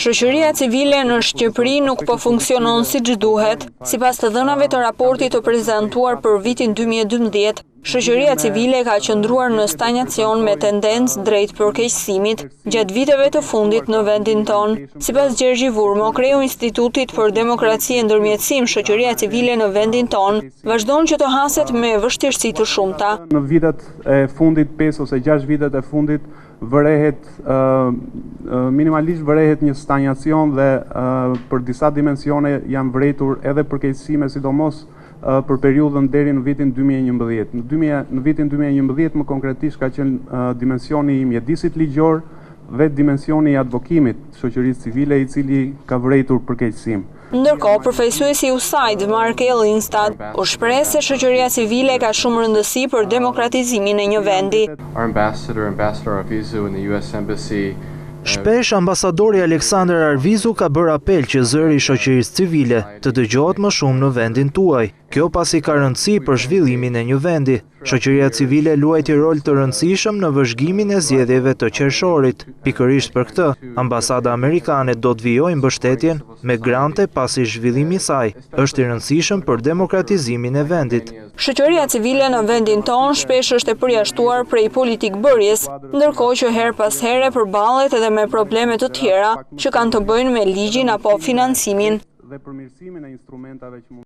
Shoqëria civile në Shqipëri nuk po funksionon siç duhet. Sipas të dhënave të raportit të prezantuar për vitin 2012, shoqëria civile ka qëndruar në stagnacion me tendencë drejt përkeqësimit gjatë viteve të fundit në vendin tonë. Sipas Gjergji Vurmo, kreu Institutit për Demokraci e Ndërmjetësim, shoqëria civile në vendin tonë vazhdon që të haset me vështirësi të shumta. Në vitet e fundit, 5 ose 6 vitet e fundit, minimalisht vërehet një stagnacion dhe për disa dimensione janë vërejtur edhe përkeqësime, sidomos për periudhën deri në vitin 2011. Në vitin 2011 më konkretisht ka qenë dimensioni i mjedisit ligjor dhe dimensioni i advokimit shoqërisë civile, i cili ka vërejtur përkeqësim. Ndërkohë, përfaqësuesi i USAID, Mark Ellingstad, u shpreh se shoqëria civile ka shumë rëndësi për demokratizimin e një vendi. Shpesh, ambasadori Aleksandar Arvizu ka bërë apel që zëri i shoqërisë civile të dëgjohet më shumë në vendin tuaj. Kjo pasi ka rëndësi për zhvillimin e një vendi. Shoqëria civile luajti rol të rëndësishëm në vëzhgimin e zgjedhjeve të qershorit. Pikërisht për këtë, ambasada amerikane do të vijojë mbështetjen me grante pasi zhvillimi i saj është i rëndësishëm për demokratizimin e vendit. Shoqëria civile në vendin tonë shpesh është e përjashtuar prej politikbërjes, ndërkohë që her pas here përballet edhe me probleme të tjera që kanë të bëjnë me ligjin apo financimin.